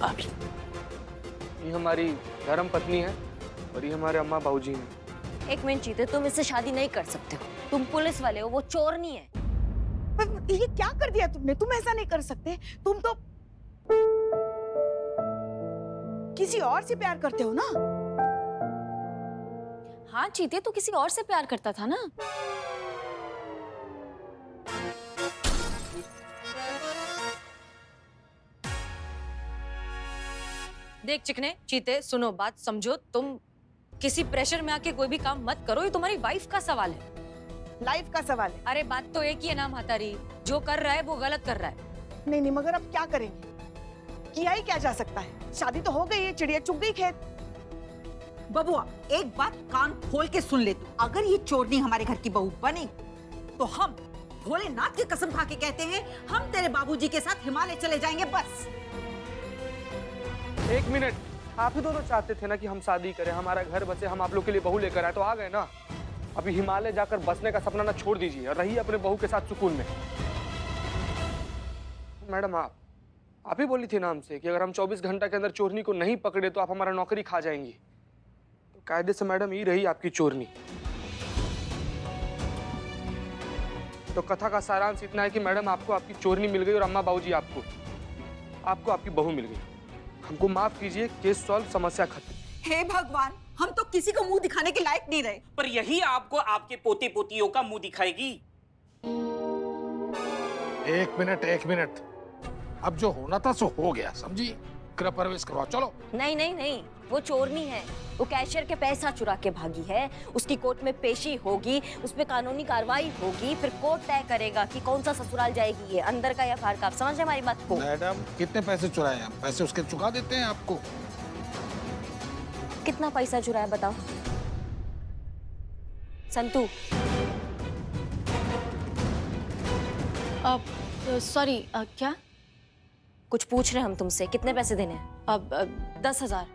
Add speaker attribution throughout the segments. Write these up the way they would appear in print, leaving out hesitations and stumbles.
Speaker 1: भाभी।
Speaker 2: ये हमारी धर्म पत्नी है और ये हमारे अम्मा बाबूजी हैं।
Speaker 3: एक मिनट जीते, तुम इससे शादी नहीं कर सकते हो। तुम पुलिस वाले हो, वो चोर नहीं है।
Speaker 4: पर ये क्या कर दिया तुमने? तुम ऐसा नहीं कर सकते। तुम तो किसी और से प्यार करते हो ना?
Speaker 5: हाँ चीते, तो किसी और से प्यार करता था ना।
Speaker 3: देख चिकने, चीते, सुनो बात समझो। तुम किसी प्रेशर में आके कोई भी काम मत करो, ये तुम्हारी वाइफ का सवाल है।
Speaker 4: लाइफ का सवाल है।
Speaker 3: अरे बात तो एक ही है ना म्हातारी, जो कर रहा है वो गलत कर रहा है।
Speaker 4: नहीं नहीं, मगर अब क्या करेंगे? किया ही क्या जा सकता है? शादी तो हो गई है, चिड़िया चुग गई खेत।
Speaker 1: बबुआ, एक बात कान खोल के सुन ले तू। अगर ये चोरनी हमारे घर की बहू बनी तो हम भोलेनाथ की कसम खा के कहते हैं, हम तेरे बाबूजी के साथ हिमालय चले जाएंगे बस।
Speaker 2: एक मिनट, आप ही दोनों चाहते थे ना कि हम शादी करें, हमारा घर बसे, हम आप लोग के लिए बहू लेकर आए, तो आ गए ना। अभी हिमालय जाकर बसने का सपना ना छोड़ दीजिए और रहिए अपने बहू के साथ सुकून में। मैडम, आप ही बोली थी ना हमसे कि अगर हम 24 घंटा के अंदर चोरनी को नहीं पकड़े तो आप हमारा नौकरी खा जाएंगी। तो कायदे से मैडम ये रही आपकी चोरनी। तो कथा का सारांश इतना है कि मैडम आपको आपकी चोरनी मिल गई और अम्मा बाबूजी आपको आपकी बहू मिल गई। हमको माफ कीजिए, केस सॉल्व, समस्या खत्म।
Speaker 1: हे भगवान, हम तो किसी को मुंह दिखाने के लायक नहीं रहे।
Speaker 6: पर यही आपको आपके पोते पोतियों का मुंह दिखाएगी।
Speaker 7: एक मिनट, अब जो होना था सो हो गया, समझी? गृह प्रवेश करवाओ, चलो।
Speaker 3: नहीं नहीं नहीं, वो चोरनी है। वो कैशियर के पैसा चुरा के भागी है। उसकी कोर्ट में पेशी होगी, उस पे कानूनी कार्रवाई होगी, फिर कोर्ट तय करेगा कि कौन सा ससुराल जाएगी, ये अंदर का या बाहर का। आप समझ रहे हमारी बात को?
Speaker 7: मैडम, कितने पैसे चुराए हम? पैसे उसके चुका देते हैं आपको।
Speaker 3: कितना पैसा चुराया बताओ संतू।
Speaker 5: सॉरी, क्या?
Speaker 3: कुछ पूछ रहे हम तुमसे, कितने पैसे देने हैं?
Speaker 5: अब 10,000।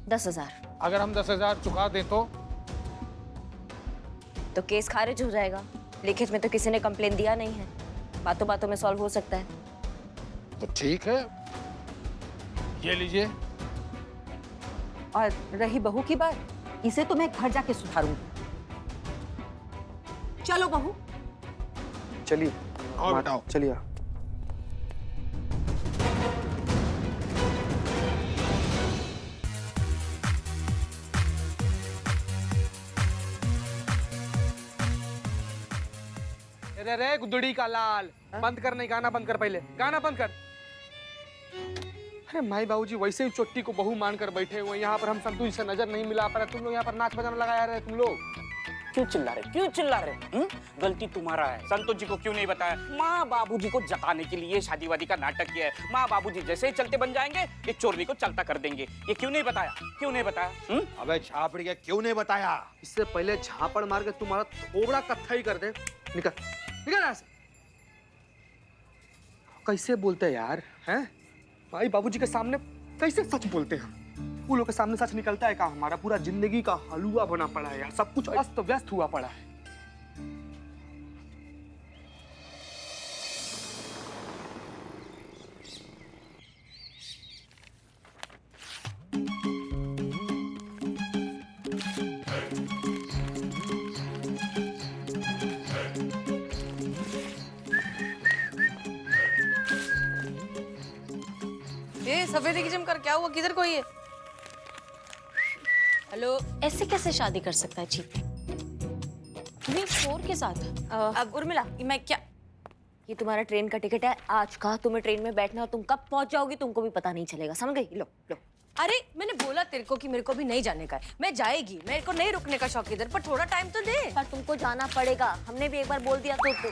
Speaker 3: 10,000?
Speaker 7: अगर हम 10,000 चुका दें
Speaker 3: तो केस खारिज हो जाएगा। लिखित में तो किसी ने कंप्लेन दिया नहीं है, बातों बातों में सॉल्व हो सकता है।
Speaker 7: तो ठीक है, ये लीजिए।
Speaker 1: और रही बहू की बात, इसे तो मैं घर जाके सुधारूंगी। चलो बहू।
Speaker 2: चलिए
Speaker 7: आओ बेटा, आओ।
Speaker 2: चलिए। अरे रे गुदड़ी का लाल, बंद कर। नहीं, गाना बंद कर, पहले गाना बंद कर। अरे माई बाबूजी वैसे ही चोट्टी को बहू मानकर बैठे हुए, यहाँ पर हम संतू जी से नजर नहीं मिला पा रहे। तुम लोग यहाँ पर नाच बजाना लगाया रहे तुम लोग।
Speaker 6: क्यों चिल्ला रहे, क्यों चिल्ला रहे? गलती तुम्हारा है। संतोष जी को क्यों नहीं बताया? माँ बाबूजी को जताने के लिए शादी वादी का नाटक किया है। माँ बाबूजी जैसे ही चलते बन जाएंगे, ये चोरनी को चलता कर देंगे। ये क्यों नहीं बताया? क्यों नहीं बताया?
Speaker 7: अबे छापड़ी के क्यों नहीं बताया?
Speaker 2: इससे पहले झापड़ मार के तुम्हारा थोबड़ा कत्था ही कर दे। निकल निकल यहाँ से। कैसे बोलते हैं यार, हैं? भाई बाबूजी के सामने कैसे सच बोलते हैं? वो लोग के सामने सच निकलता है क्या? हमारा पूरा जिंदगी का हलवा बना पड़ा है यार, सब कुछ अस्त व्यस्त हुआ पड़ा है।
Speaker 3: ये सफेदी की चमकर क्या हुआ? किधर कोई है? हेलो।
Speaker 5: ऐसे कैसे शादी कर सकता है चीते? नहीं, चोर के साथ।
Speaker 3: अब उर्मिला, मैं क्या, ये तुम्हारा ट्रेन का टिकट है आज का। तुम्हें ट्रेन में बैठना है, तुम कब पहुंच जाओगी तुमको भी पता नहीं चलेगा, समझ गई? लो लो। अरे मैंने बोला तेरे को कि मेरे को भी नहीं जाने का है। मैं जाएगी, मेरे को नहीं रुकने का शौक इधर, पर थोड़ा टाइम तो दे। पर तुमको जाना पड़ेगा, हमने भी एक बार बोल दिया तो।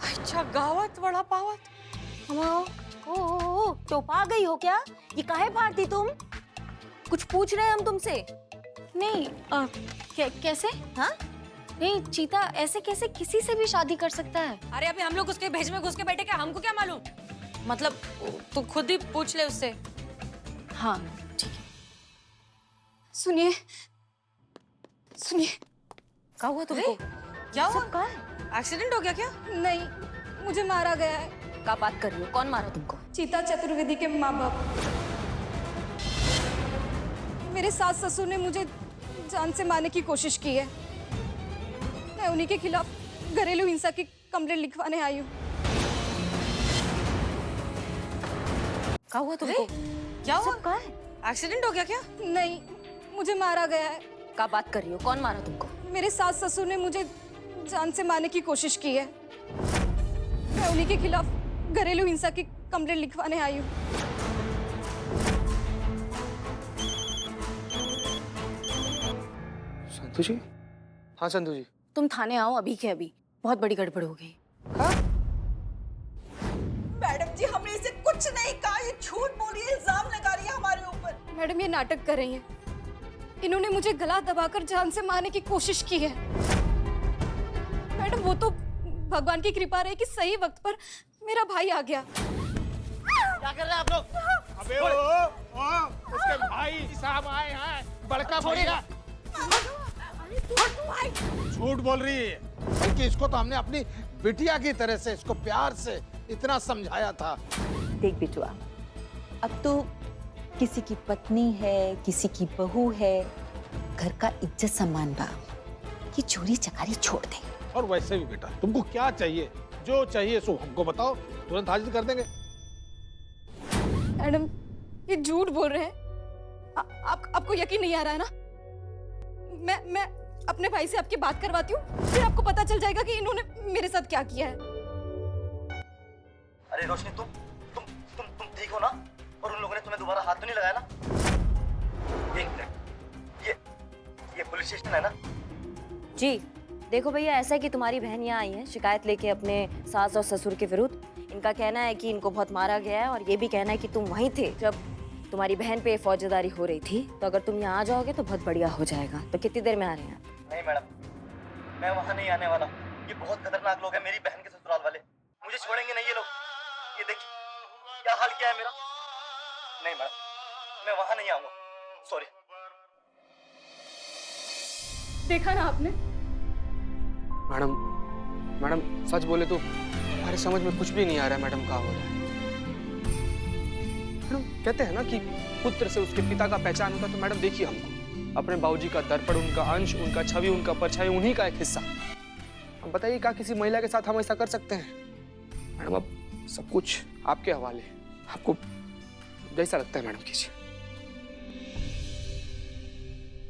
Speaker 3: अच्छा गावत बड़ा पावत। ओ, तो पा गई हो क्या? ये काहे भारती तुम? कुछ पूछ रहे हैं हम तुमसे।
Speaker 5: नहीं, कैसे?
Speaker 3: हाँ?
Speaker 5: नहीं चीता, ऐसे कैसे किसी से भी शादी कर सकता है?
Speaker 3: अरे अभी हम लोग उसके भेज में घुस के बैठे, क्या हमको क्या मालूम? मतलब तू खुद ही पूछ ले उससे।
Speaker 5: हाँ ठीक है। सुनिए,
Speaker 3: क्या हुआ तुमको? क्या हुआ? एक्सीडेंट हो गया क्या?
Speaker 8: नहीं, मुझे मारा गया है।
Speaker 3: क्या बात कर रही हो? कौन मारा तुमको?
Speaker 8: चीता चतुर्वेदी के माँ बाप। मेरे सास ससुर ने मुझे जान से मारने की कोशिश की है। मैं उन्हीं के खिलाफ घरेलू हिंसा की कंप्लेंट लिखवाने आई हूँ।
Speaker 3: क्या हुआ तुमको? क्या हुआ? एक्सीडेंट हो गया क्या?
Speaker 8: नहीं, मुझे मारा गया है।
Speaker 3: क्या बात कर रही हो? कौन मारा तुमको?
Speaker 8: मेरे सास ससुर ने मुझे जान से मारने की कोशिश की है। मैं उन्हीं के खिलाफ घरेलू हिंसा की कंप्लेंट लिखवाने आई हूँ।
Speaker 2: संतु जी? हाँ संतु जी।
Speaker 5: तुम थाने आओ अभी के अभी, बहुत बड़ी गड़बड़ हो गई।
Speaker 1: मैडम जी हमने इसे कुछ नहीं कहा, ये झूठ बोल रही है, इल्जाम लगा रही है हमारे ऊपर।
Speaker 8: मैडम ये नाटक कर रही हैं। इन्होंने मुझे गला दबाकर जान से मारने की कोशिश की है। मैडम वो तो भगवान की कृपा रही कि सही वक्त पर मेरा भाई आ गया।
Speaker 7: क्या कर रहे हैं आप लोग? अबे ओ, उसके भाई साहब आए हैं, बड़का भैया। झूठ बोल रही है, बल्कि इसको तो हमने अपनी बिटिया की तरह से, इसको प्यार से इतना समझाया था।
Speaker 1: देख बिटुआ, अब तो किसी की पत्नी है, किसी की बहू है, घर का इज्जत सम्मान बा, कि चोरी चकारी छोड़ दे।
Speaker 7: और वैसे भी बेटा, तुमको क्या चाहिए? जो चाहिए सो हमको बताओ, तुरंत हाजिर कर देंगे।
Speaker 8: मैडम ये झूठ बोल रहे हैं। आपको यकीन नहीं आ रहा है ना? मैं अपने भाई से आपकी बात करवाती हूँ, फिर आपको पता चल जाएगा कि इन्होंने मेरे साथ क्या किया है।
Speaker 9: अरे रोशनी, तुम ठीक हो ना? और उन लोगों ने तुम्हें दोबारा हाथ तो नहीं लगाया ना? एक मिनट, ये पुलिस स्टेशन है ना?
Speaker 3: जी देखो भैया, ऐसा है कि तुम्हारी बहन यहाँ आई है शिकायत लेके अपने सास और ससुर के विरुद्ध। इनका कहना है कि इनको बहुत मारा गया है, और ये भी कहना है कि तुम वहीं थे जब तुम्हारी बहन पे फौजदारी हो रही थी। तो अगर तुम यहाँ आ जाओगे तो बहुत बढ़िया हो जाएगा। तो कितनी देर में आ रहे हैं आप?
Speaker 9: नहीं मैडम, मैं वहाँ नहीं आने वाला। ये बहुत खतरनाक लोग हैं, मेरी बहन के ससुराल वाले। मुझे छोड़ेंगे नहीं ये लोग। ये देखिए क्या हाल किया है मेरा। नहीं मैडम, मैं वहाँ नहीं आऊंगा, सॉरी।
Speaker 8: देखा ना आपने?
Speaker 2: मैडम सच बोले तो हमारे समझ में कुछ भी नहीं आ रहा है मैडम, क्या हो रहा है। मैडम कहते हैं ना कि पुत्र से उसके पिता का पहचान होता है, तो मैडम देखिए हमको अपने बाबूजी का दर्पण, उनका अंश, उनका छवि, उनका परछाई, उन्हीं का एक हिस्सा। अब बताइए क्या किसी महिला के साथ हम ऐसा कर सकते हैं? मैडम अब सब कुछ आपके हवाले है, आपको जैसा लगता है मैडम कीजिए।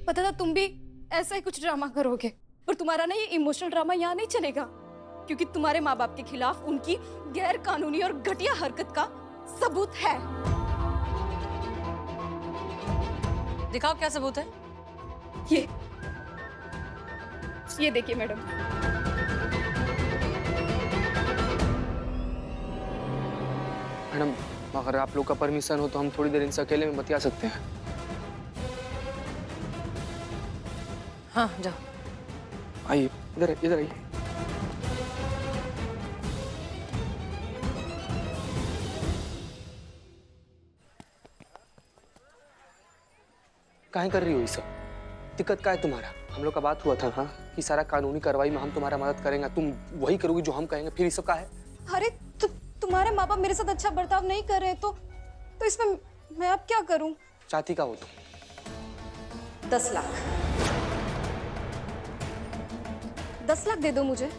Speaker 8: पता था तुम भी ऐसा ही कुछ ड्रामा करोगे, पर तुम्हारा ना ये इमोशनल ड्रामा यहाँ नहीं चलेगा, क्योंकि तुम्हारे माँ बाप के खिलाफ उनकी गैर कानूनी और घटिया हरकत का सबूत है।
Speaker 3: दिखाओ क्या सबूत है।
Speaker 8: ये देखिए मैडम।
Speaker 2: मैडम अगर आप लोग का परमिशन हो तो हम थोड़ी देर इनसे अकेले में बतिया सकते हैं।
Speaker 3: हाँ जाओ।
Speaker 2: आइए इधर आइए। काहे कर रही हो ये सब? दिक्कत क्या है तुम्हारा? हम लोग का बात हुआ था हाँ कि सारा कानूनी कार्रवाई में हम तुम्हारा मदद करेंगे, तुम वही करोगी जो हम कहेंगे, फिर ये सब का है?
Speaker 8: अरे तुम्हारे माँ बाप मेरे साथ अच्छा बर्ताव नहीं कर रहे तो इसमें मैं अब क्या करूं?
Speaker 2: चाहती का हो तुम?
Speaker 8: 10 लाख। 10 लाख दे दो मुझे,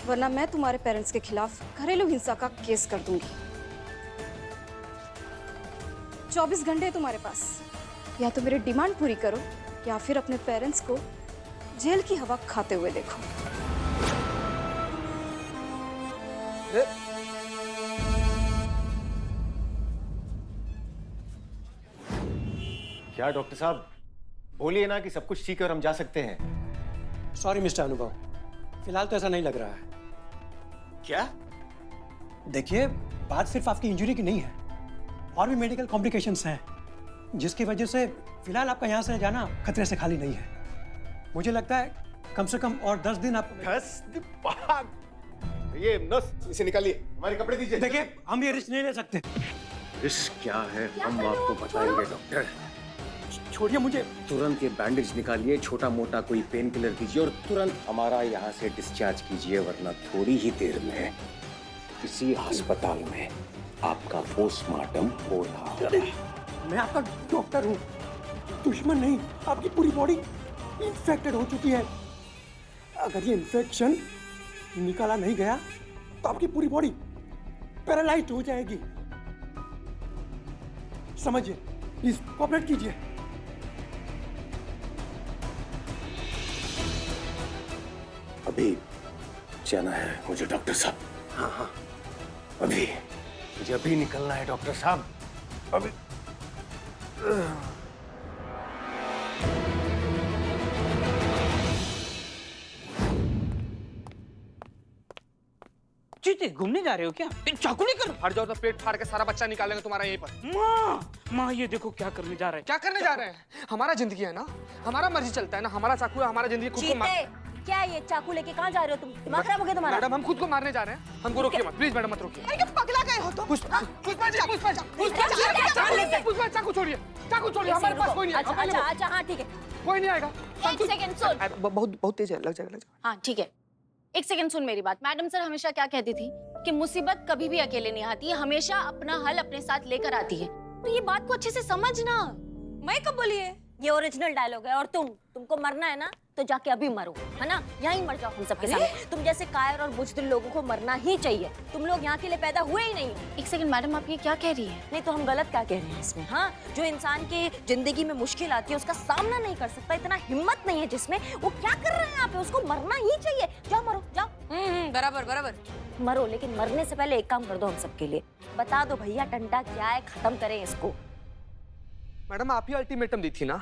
Speaker 8: वरना मैं तुम्हारे पेरेंट्स के खिलाफ घरेलू हिंसा का केस कर दूंगी। 24 घंटे है तुम्हारे पास, या तो मेरी डिमांड पूरी करो या फिर अपने पेरेंट्स को जेल की हवा खाते हुए देखो।
Speaker 10: क्या डॉक्टर साहब, बोलिए ना कि सब कुछ ठीक है और हम जा सकते हैं।
Speaker 11: सॉरी मिस्टर अनुभव, फिलहाल तो ऐसा नहीं लग रहा है।
Speaker 10: क्या?
Speaker 11: देखिए बात सिर्फ आपकी इंजरी की नहीं है, और भी मेडिकल कॉम्प्लिकेशंस हैं, जिसकी वजह से फिलहाल आपका यहाँ से जाना खतरे से खाली नहीं है। मुझे लगता है कम से कम और 10 दिन आप
Speaker 10: 10 दिन? ये नस इसे निकालिए, हमारे कपड़े दीजिए।
Speaker 11: देखिए हम ये रिस्क नहीं ले सकते।
Speaker 10: रिस्क क्या है हम आपको बताएंगे डॉक्टर।
Speaker 11: छोड़िए मुझे।
Speaker 12: तुरंत ये बैंडेज निकालिए, छोटा मोटा कोई पेन किलर दीजिए और तुरंत हमारा यहाँ से डिस्चार्ज कीजिए, वरना थोड़ी ही देर में इसी अस्पताल में आपका पोस्टमार्टम हो रहा है।
Speaker 11: मैं आपका डॉक्टर हूँ, दुश्मन नहीं। आपकी पूरी बॉडी इन्फेक्टेड हो चुकी है। अगर ये इन्फेक्शन निकाला नहीं गया तो आपकी पूरी बॉडी पैरालाइज्ड हो जाएगी। समझिए, प्लीज कोऑपरेट कीजिए।
Speaker 12: अभी जाना है मुझे डॉक्टर साहब। हाँ हाँ, अभी मुझे अभी निकलना है डॉक्टर साहब, अभी।
Speaker 6: चीते घूमने जा रहे हो क्या? चाकू लेकर
Speaker 2: हट जाओ तो पेट फाड़ के सारा बच्चा निकालेंगे तुम्हारा यहीं पर।
Speaker 6: माँ ये देखो क्या करने जा रहे हैं।
Speaker 2: क्या करने जा रहे हैं? हमारा जिंदगी है ना, हमारा मर्जी चलता है ना, हमारा चाकू है, हमारा जिंदगी खुद को
Speaker 3: चीते, क्या ये चाकू लेके कहाँ जा रहे हो तुम? दिमाग खराब हो गया तुम्हारा?
Speaker 2: मैडम हम खुद को मारने जा रहे हैं, हमको रोकिए मत प्लीज। मैडम मत रोकिए।
Speaker 4: अरे पगला गए हो तुम?
Speaker 2: पुष्पा चाकू छोड़िए, चाकू छोड़िए, हमारे पास कोई नहीं है।
Speaker 3: अच्छा हाँ ठीक है,
Speaker 2: कोई नहीं आएगा।
Speaker 5: एक सेकंड सुन।
Speaker 2: बहुत तेज है, लग जाएगा।
Speaker 5: हाँ ठीक है, एक सेकंड सुन मेरी बात। मैडम सर हमेशा क्या कहती थी कि मुसीबत कभी भी अकेले नहीं आती है, हमेशा अपना हल अपने साथ लेकर आती है। तो ये बात को अच्छे से समझना।
Speaker 3: मैं कब बोली है? ये ओरिजिनल डायलॉग है। और तुमको मरना है ना तो जाके अभी मरो, है ना? यहीं मर जाओ हम सबके सामने। तुम जैसे कायर और बुज़दिल लोगों को मरना ही चाहिए। तुम लोग यहाँ के लिए पैदा हुए ही नहीं।
Speaker 5: एक सेकंड मैडम, आप ये क्या कह रही है?
Speaker 3: नहीं तो हम गलत क्या कह रहे हैं इसमें? हाँ, जो इंसान की जिंदगी में मुश्किल आती है उसका सामना नहीं कर सकता, इतना हिम्मत नहीं है जिसमें, वो क्या कर रहे हैं यहाँ पे? उसको मरना ही चाहिए। जाओ मरो, जाओ।
Speaker 5: बराबर बराबर
Speaker 3: मरो, लेकिन मरने से पहले एक काम कर दो हम सबके लिए। बता दो भैया टंटा क्या है, खत्म करें इसको।
Speaker 2: मैडम आप ही अल्टीमेटम दी थी ना,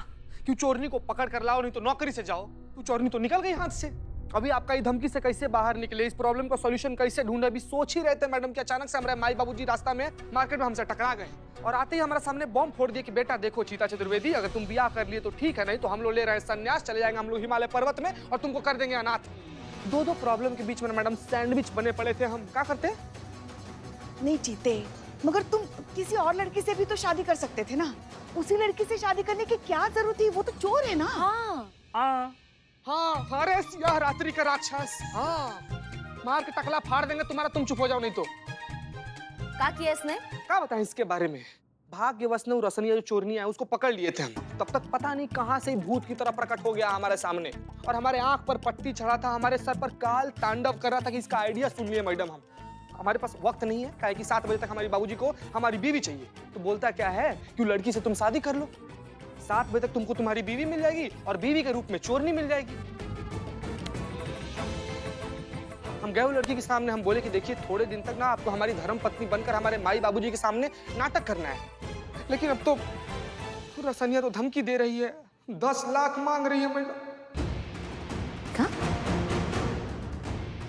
Speaker 2: क्यों चोरनी को पकड़ कर लाओ, नहीं तो नौकरी से जाओ। तू चोरनी तो निकल गई हाथ से। अभी आपका ये धमकी से कैसे बाहर निकले, इस प्रॉब्लम का सॉल्यूशन कैसे ढूंढे, अभी सोच ही रहे थे मैडम कि अचानक से हमारे माई बाबूजी रास्ता में मार्केट में हमसे टकरा गए और आते ही हमारे सामने बॉम्ब फोड़ दिए कि बेटा देखो चीता चतुर्वेदी, अगर तुम ब्याह कर लिए तो ठीक है, नहीं तो हम लोग ले रहे हैं संन्यास, चले जाएंगे हम लोग हिमालय पर्वत में और तुमको कर देंगे अनाथ। दो प्रॉब्लम के बीच में मैडम सैंडविच बने पड़े थे। हम क्या करते?
Speaker 4: नहीं चीते, मगर तुम किसी और लड़की से भी तो शादी कर सकते थे ना। उसी लड़की से शादी करने की क्या जरूरत थी? वो तो चोर है ना।
Speaker 3: हाँ
Speaker 2: हाँ, अरे यह रात्रि का राक्षस। हाँ, मार के टकला फाड़ देंगे तुम्हारा, तुम चुप हो जाओ नहीं तो।
Speaker 3: क्या किया इसने?
Speaker 2: क्या बताएं इसके बारे में? भाग्यवश ने रसनिया जो चोरनी है उसको पकड़ लिए थे हम। तब तक पता नहीं कहां से भूत की तरह प्रकट हो गया हमारे सामने और हमारे आंख पर पट्टी चढ़ा था, हमारे सर पर काल तांडव कर रहा था कि इसका आइडिया सुन लिए मैडम। हम हमारे पास वक्त नहीं है, काहे कि 7 बजे तक हमारी बाबूजी को हमारी बीवी चाहिए। तो बोलता क्या है, क्यों लड़की से तुम शादी कर लो, 7 बजे तक तुमको तुम्हारी बीवी मिल जाएगी और बीवी के रूप में चोरनी मिल जाएगी। हम गए वो लड़की के सामने, हम बोले कि देखिए थोड़े दिन तक ना आपको हमारी धर्म पत्नी बनकर हमारे माई बाबूजी के सामने नाटक करना है, लेकिन अब तो रसनिया तो धमकी दे रही है, 10 लाख मांग रही है मैडम।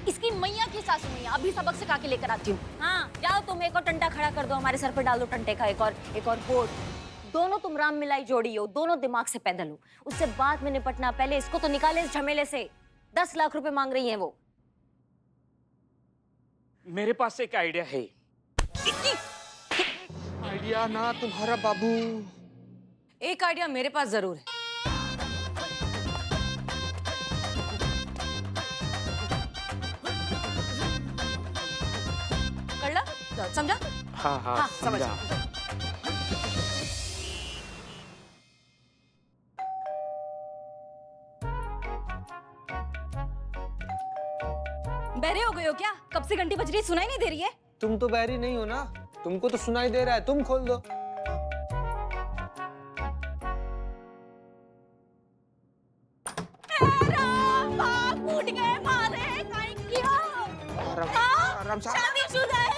Speaker 3: इसकी मैया की सासू मैया, अभी सबक सिखा के लेकर आती हूँ। हाँ जाओ, तुम एक और टंटा खड़ा कर दो, हमारे सर पर डाल दो टंटे का एक और बोर्ड। दोनों तुम राम मिलाई जोड़ी हो, दोनों दिमाग से पैदल हो। उससे बाद में निपटना, पहले इसको तो निकाले इस झमेले से। 10 लाख रुपए मांग रही है वो।
Speaker 6: मेरे पास एक आइडिया है।
Speaker 2: आइडिया ना तुम्हारा बाबू।
Speaker 3: एक आइडिया मेरे पास जरूर है। कर ला, समझा?
Speaker 6: हाँ
Speaker 3: समझा। बहरे हो गए हो क्या? कब से घंटी बज रही है, सुनाई नहीं दे रही है?
Speaker 2: तुम तो बहरी नहीं हो ना, तुमको तो सुनाई दे रहा है, तुम खोल दो।
Speaker 3: फूट गए मारे, शादीशुदा है।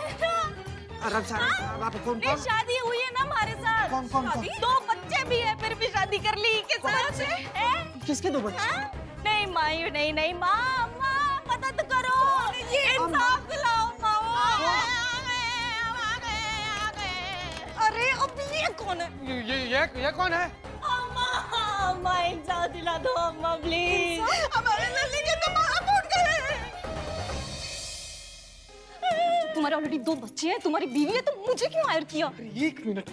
Speaker 2: कौन?
Speaker 3: शादी हुई है ना हमारे साथ।
Speaker 2: कौन?
Speaker 3: 2 बच्चे भी है, फिर भी शादी कर ली के साथ।
Speaker 2: किसके 2 बच्चे?
Speaker 3: नहीं माई, नहीं माँ, मदद करो, इंसाफ दिलाओ माँ। अरे अब ये कौन है?
Speaker 2: ये कौन है?
Speaker 3: अम्मा इंसाफ दिला दो अम्मा प्लीज।
Speaker 4: हमारे लल्ली के तो बाहर फूट गए।
Speaker 8: तुम्हारे ऑलरेडी 2 बच्चे हैं, तुम्हारी बीवी है, तो मुझे क्यों हायर किया?
Speaker 2: 1 मिनट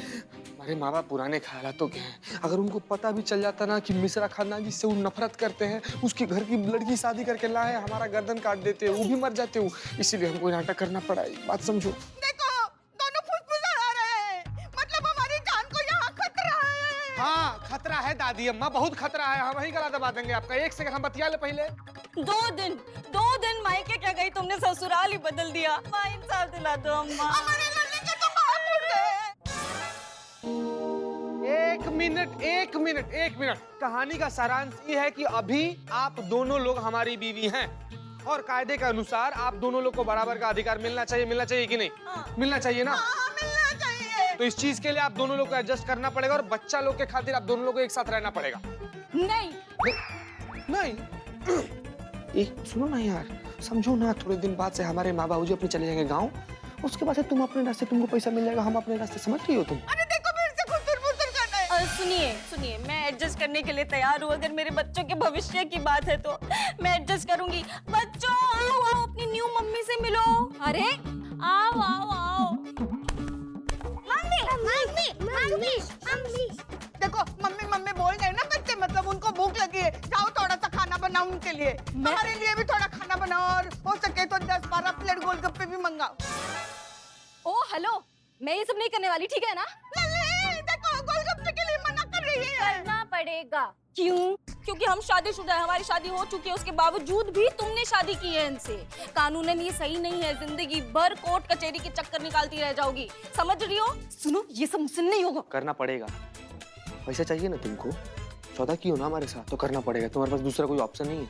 Speaker 2: हमारे माँ बाप पुराने ख्यालातों के हैं। अगर उनको पता भी चल जाता ना कि मिश्रा खानदान जिससे वो नफरत करते हैं उसके घर की लड़की शादी करके लाए, हमारा गर्दन काट देते, वो भी मर जाते हो। इसीलिए हमको नाटक करना पड़ा है, बात समझो।
Speaker 4: देखो दोनों फुसफुसा रहे हैं, मतलब हमारी जान को यहाँ खतरा है।
Speaker 2: हाँ खतरा है दादी अम्मा, बहुत खतरा है। हम वही गला दबा देंगे आपका। एक सेकंड हम बतिया ले पहले।
Speaker 3: 2 दिन मायके क्या गई तुमने, ससुराल ही बदल दिया। माँ इंसाफ दिला दो अम्मा।
Speaker 4: हमारे लड़ने के तो बाप उड़ गए।
Speaker 2: एक मिनट। कहानी का सारांश ये है कि अभी आप दोनों लोग हमारी बीवी हैं और कायदे के अनुसार आप दोनों लोग को बराबर का अधिकार मिलना चाहिए कि नहीं? मिलना चाहिए ना?
Speaker 4: मिलना चाहिए।
Speaker 2: तो इस चीज के लिए आप दोनों लोग को एडजस्ट करना पड़ेगा और बच्चा लोग के खातिर आप दोनों लोग को एक साथ रहना पड़ेगा। नहीं सुनो ना यार, समझो ना, थोड़े दिन बाद से हमारे माँ बाबूजी अपने चले जाएंगे गाँव, उसके बाद से तुम अपने रास्ते, तुमको पैसा मिल जाएगा, हम अपने रास्ते। समझ रही हो तुम?
Speaker 4: अरे देखो फिर से खुसर करना है।
Speaker 3: सुनिए, मैं एडजस्ट करने के लिए तैयार हूँ। अगर मेरे बच्चों के भविष्य की बात है तो मैं एडजस्ट करूंगी। बच्चों आओ अपनी न्यू मम्मी से मिलो।
Speaker 8: अरे
Speaker 3: आओ।
Speaker 4: मम्मी। देखो मम्मी बोल गए ना बच्चे, मतलब उनको भूख लगी है। जाओ थोड़ा सा खाना बनाओ उनके लिए, हमारे लिए भी थोड़ा खाना बनाओ और हो सके तो 10-12 प्लेट गोलगप्पे भी मंगाओ।
Speaker 8: ओ हेलो, मैं ये सब नहीं करने वाली, ठीक है ना?
Speaker 4: नहीं, देखो गोलगप्पे के लिए मना कर रही है।
Speaker 3: करना पड़ेगा। क्यों? क्योंकि हम शादीशुदा है, हमारी शादी हो चुकी है, उसके बावजूद भी तुमने शादी की है इनसे। कानूनन ये सही नहीं है, जिंदगी भर कोर्ट कचहरी के चक्कर निकालती रह जाओगी। समझ रही हो?
Speaker 8: सुनो, ये सब मुझसे नहीं होगा।
Speaker 2: करना पड़ेगा। पैसा चाहिए ना तुमको, सौदा की हो ना हमारे साथ, तो करना पड़ेगा। तुम्हारे पास दूसरा कोई ऑप्शन नहीं है।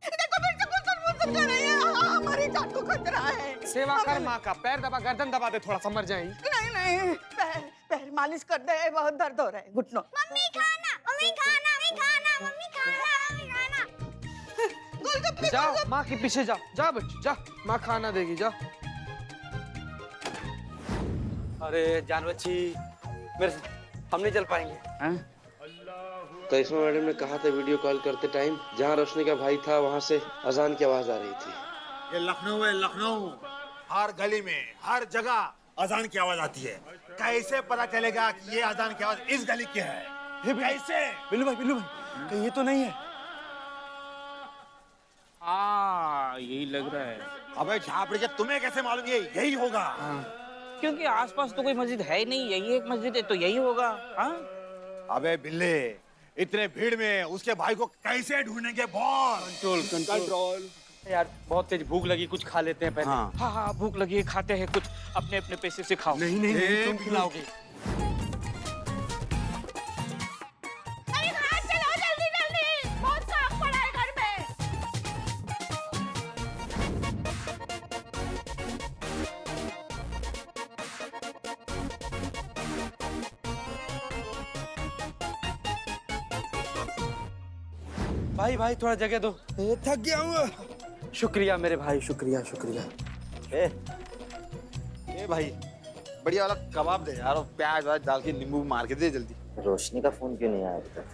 Speaker 4: देखो फिर से खुसर कर रही है। हमारी जान को खतरा है।
Speaker 2: सेवा कर माँ का, पैर दबा, गर्दन दबा दे, थोड़ा सा मर जाएगी।
Speaker 4: नहीं, पैर मालिश कर दे, बहुत दर्द हो रहा है घुटनों।
Speaker 3: मम्मी खाना।
Speaker 4: गोलगप्पे
Speaker 2: जाओ माँ के पीछे जा बच्ची, जा, माँ खाना देगी, जा।
Speaker 9: अरे जान बच्ची, मेरे से हम नहीं चल पाएंगे।
Speaker 13: करिश्मा मैडम ने कहा था वीडियो कॉल करते टाइम, जहाँ रोशनी का भाई था वहाँ से अजान की आवाज आ रही थी।
Speaker 7: ये लखनऊ है, लखनऊ। हर गली में, हर जगह अजान की आवाज आती है। कैसे पता चलेगा कि ये अजान की आवाज इस गली की है? कैसे?
Speaker 9: बिल्लू भाई, कहीं ये तो नहीं है?
Speaker 6: यही लग रहा है।
Speaker 7: अबे झापड़ी, तुम्हें कैसे मालूम ये यही होगा?
Speaker 6: क्योंकि आसपास तो कोई मस्जिद है ही नहीं, यही एक मस्जिद है, तो यही होगा।
Speaker 7: अबे बिल्ले, इतने भीड़ में उसके भाई को कैसे ढूंढेंगे? बोल।
Speaker 6: कंट्रोल। यार बहुत तेज भूख लगी, कुछ खा लेते हैं पहले। हाँ भूख लगी है, खाते हैं कुछ, अपने अपने पैसे से खाओ।
Speaker 9: नहीं, तुम खिलाओगे। भाई थोड़ा जगह दो।
Speaker 7: थक गया हूँ।
Speaker 9: शुक्रिया मेरे भाई, शुक्रिया।
Speaker 7: ए भाई, बढ़िया वाला कबाब दे यार, और प्याज वाज डाल के नींबू मार के दे जल्दी।
Speaker 9: रोशनी का फोन क्यों नहीं आया अभी तक?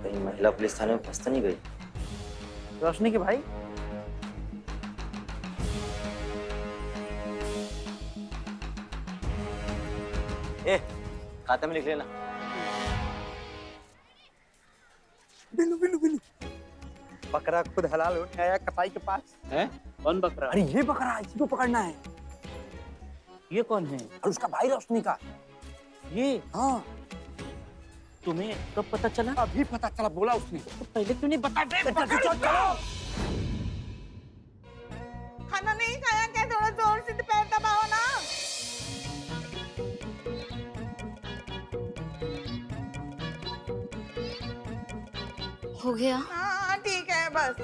Speaker 9: कहीं महिला पुलिस थाने में फंस तो नहीं गई? रोशनी के भाई? खाते में लिख लेना।
Speaker 7: बिल्लू। बकरा खुद हलाल होने आया कसाई के पास।
Speaker 6: है? कौन बकरा?
Speaker 9: अरे ये बकरा, इसी को पकड़ना है।
Speaker 6: ये कौन है?
Speaker 9: और उसका भाई रोशनी का।
Speaker 6: ये?
Speaker 9: हाँ।
Speaker 6: तुम्हें कब पता चला?
Speaker 9: अभी पता चला, बोला उसने।
Speaker 6: तो पहले क्यों नहीं बता दे?
Speaker 9: चलो।
Speaker 4: खाना नहीं खाया क्या? थोड़ा जोर से पैर दबाओ ना।
Speaker 5: हो गया?
Speaker 4: हाँ ठीक है बस।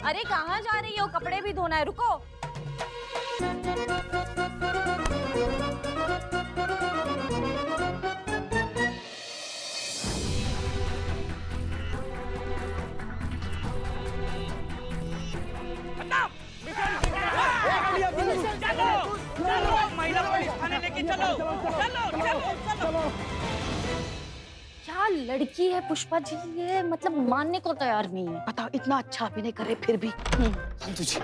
Speaker 3: अरे कहाँ जा रही हो? कपड़े भी धोना है, रुको।
Speaker 6: महिला पुलिस थाने लेके चलो।
Speaker 3: क्या
Speaker 5: लड़की है पुष्पा जी, ये मतलब मानने को तैयार नहीं है।
Speaker 4: बताओ, इतना अच्छा अभिनय करे फिर भी।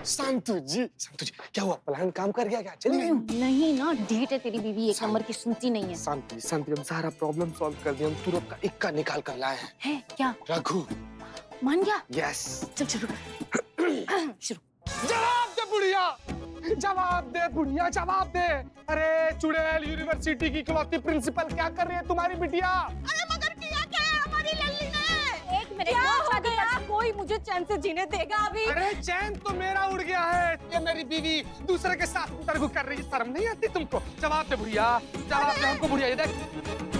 Speaker 2: संतु जी, क्या हुआ? प्लान काम कर गया क्या? चलिए।
Speaker 5: नहीं ना, ढीठ है तेरी बीवी, एक नंबर की, सुनती नहीं है।
Speaker 2: शांति, हम सारा प्रॉब्लम सॉल्व कर दिया। हम तुरंत का इक्का निकाल कर लाए हैं।
Speaker 5: है क्या?
Speaker 2: रघु।
Speaker 5: मान गया?
Speaker 2: यस।
Speaker 5: चल शुरू शुरू।
Speaker 2: जवाब दे बुढ़िया, जवाब दे बुढ़िया, जवाब दे। अरे चुड़ैल यूनिवर्सिटी की इकलौती प्रिंसिपल, क्या कर रही है तुम्हारी बिटिया?
Speaker 4: अरे मगर किया क्या है हमारी लल्ली ने?
Speaker 5: एक मिनट,
Speaker 8: क्या हो गया? कोई मुझे चैन से जीने देगा अभी?
Speaker 2: अरे चैन तो मेरा उड़ गया है। ये मेरी बीवी दूसरे के साथ तरगु कर रही है, शर्म नहीं आती तुमको? जवाब दे बुढ़िया, जवाब दे हमको बुढ़िया। ये देख